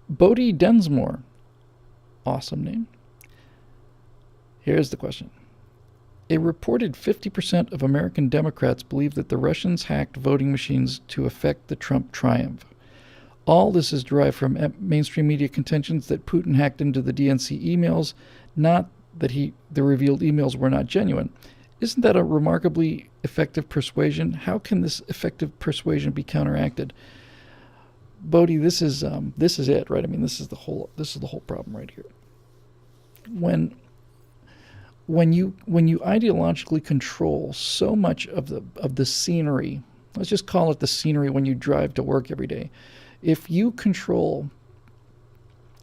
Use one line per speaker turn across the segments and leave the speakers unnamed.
Bodie Densmore. Awesome name. Here's the question. A reported 50% of American Democrats believe that the Russians hacked voting machines to affect the Trump triumph. All this is derived from mainstream media contentions that Putin hacked into the DNC emails, not that the revealed emails were not genuine. Isn't that a remarkably effective persuasion? How can this effective persuasion be counteracted? Bodie, this is it, right? I mean, this is the whole problem right here. When you ideologically control so much of the scenery, let's just call it the scenery when you drive to work every day. If you control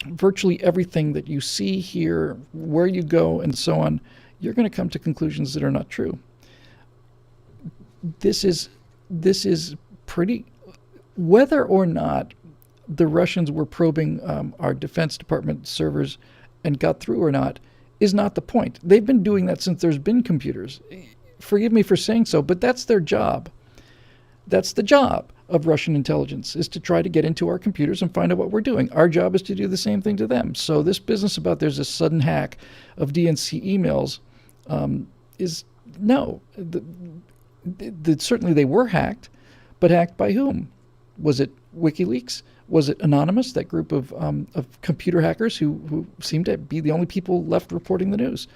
virtually everything that you see, hear, where you go, and so on, you're going to come to conclusions that are not true. This is pretty. Whether or not the Russians were probing our Defense Department servers and got through or not is not the point. They've been doing that since there's been computers. Forgive me for saying so, but that's their job. That's the job of Russian intelligence, is to try to get into our computers and find out what we're doing. Our job is to do the same thing to them. So this business about there's a sudden hack of DNC emails is no. Certainly they were hacked, but hacked by whom? Was it WikiLeaks? Was it Anonymous, that group of computer hackers who seemed to be the only people left reporting the news?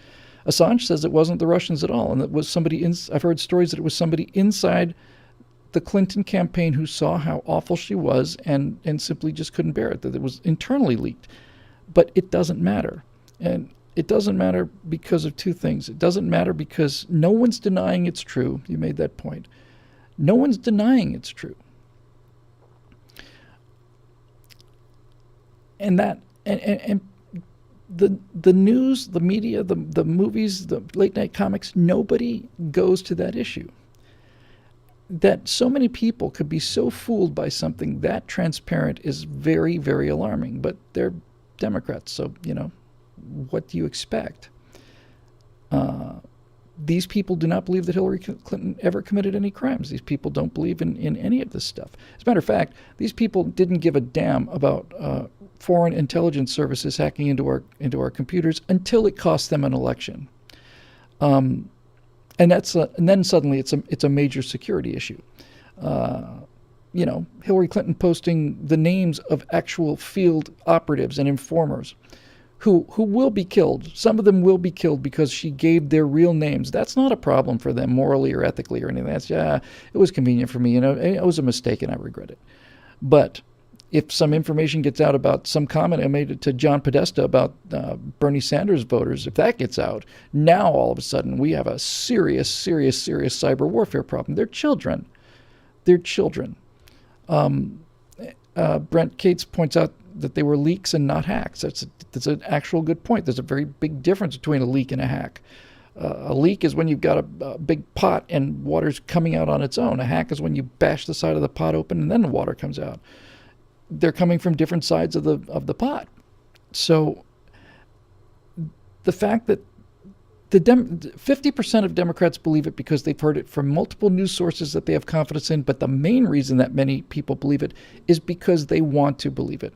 Assange says it wasn't the Russians at all, and it was somebody I've heard stories that it was somebody inside the Clinton campaign who saw how awful she was and simply just couldn't bear it, that it was internally leaked. But it doesn't matter. And it doesn't matter because of two things. It doesn't matter because no one's denying it's true. You made that point. No one's denying it's true. And the news, the media, the movies, the late night comics, nobody goes to that issue. That so many people could be so fooled by something that transparent is very, very alarming. But they're Democrats, so, what do you expect? These people do not believe that Hillary Clinton ever committed any crimes. These people don't believe in any of this stuff. As a matter of fact, these people didn't give a damn about foreign intelligence services hacking into our computers until it cost them an election. And then suddenly it's a major security issue. Hillary Clinton posting the names of actual field operatives and informers who will be killed. Some of them will be killed because she gave their real names. That's not a problem for them morally or ethically or anything. That's, it was convenient for me. It was a mistake and I regret it. But if some information gets out about some comment I made to John Podesta about Bernie Sanders voters, if that gets out, now all of a sudden we have a serious cyber warfare problem. They're children. Brent Cates points out that they were leaks and not hacks. That's an actual good point. There's a very big difference between a leak and a hack. A leak is when you've got a big pot and water's coming out on its own. A hack is when you bash the side of the pot open and then the water comes out. They're coming from different sides of the pot. So the fact that 50% of Democrats believe it because they've heard it from multiple news sources that they have confidence in, but the main reason that many people believe it is because they want to believe it.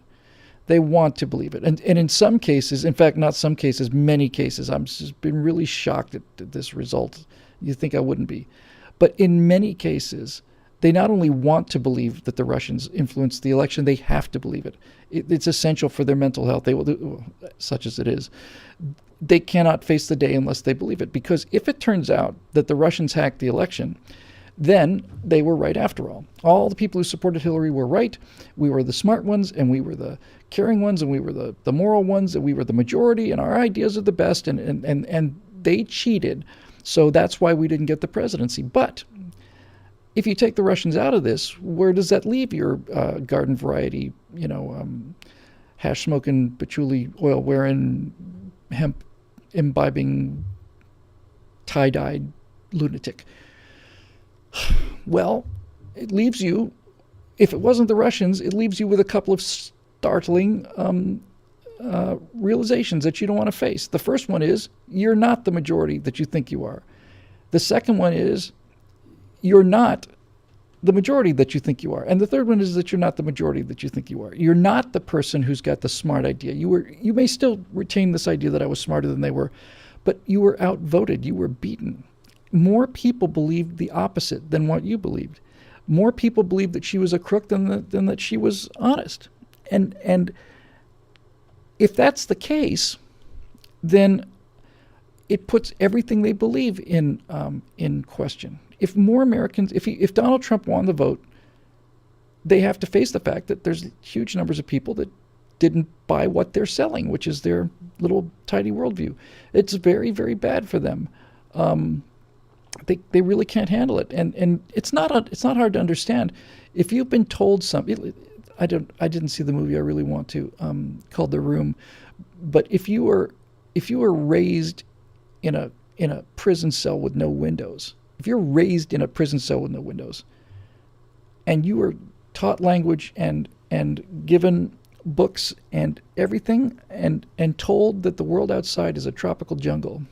They want to believe it. And in some cases, in fact, not some cases, many cases, I've just been really shocked at this result. You'd think I wouldn't be. But in many cases, they not only want to believe that the Russians influenced the election, they have to believe it. It's essential for their mental health. They will do, such as it is. They cannot face the day unless they believe it. Because if it turns out that the Russians hacked the election, then they were right after all. All the people who supported Hillary were right. We were the smart ones, and we were the caring ones, and we were the moral ones, and we were the majority, and our ideas are the best, and they cheated. So that's why we didn't get the presidency. But if you take the Russians out of this, where does that leave your garden variety, hash smoking, patchouli oil wearing, hemp imbibing, tie-dyed lunatic? Well, it leaves you, if it wasn't the Russians, it leaves you with a couple of startling realizations that you don't want to face. The first one is you're not the majority that you think you are. The second one is you're not the majority that you think you are. And the third one is that you're not the majority that you think you are. You're not the person who's got the smart idea. You may still retain this idea that I was smarter than they were, but you were outvoted. You were beaten. More people believed the opposite than what you believed. More people believed that she was a crook than that she was honest. And if that's the case, then it puts everything they believe in question. If more Americans, if Donald Trump won the vote, they have to face the fact that there's huge numbers of people that didn't buy what they're selling, which is their little tidy worldview. It's very, very bad for them. They really can't handle it, and it's not hard to understand. If you've been told something, I didn't see the movie. I really want to, called The Room, but if you were raised in a prison cell with no windows, if you're raised in a prison cell with no windows, and you were taught language and given books and everything, and told that the world outside is a tropical jungle,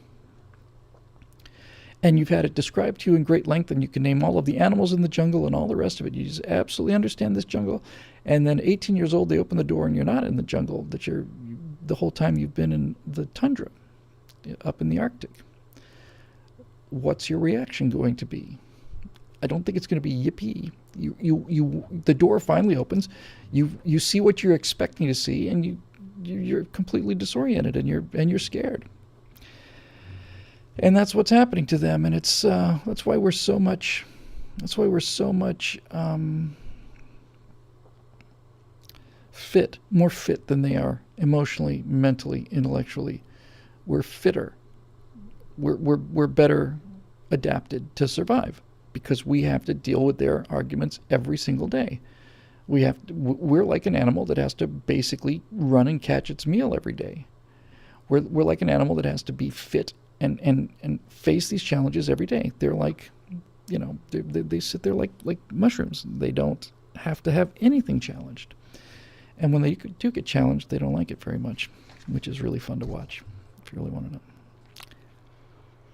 and you've had it described to you in great length, and you can name all of the animals in the jungle and all the rest of it. You just absolutely understand this jungle. And then 18 years old, they open the door and you're not in the jungle, that you're the whole time you've been in the tundra, up in the Arctic. What's your reaction going to be? I don't think it's going to be yippee. The door finally opens. You see what you're expecting to see, and you're completely disoriented, and you're scared. And that's what's happening to them, and it's that's why we're so much more fit than they are emotionally, mentally, intellectually. We're fitter. We're better adapted to survive, because we have to deal with their arguments every single day. We're like an animal that has to basically run and catch its meal every day. We're like an animal that has to be fit and face these challenges every day. They're like, they sit there like mushrooms. They don't have to have anything challenged. And when they do get challenged, they don't like it very much, which is really fun to watch, if you really want to know.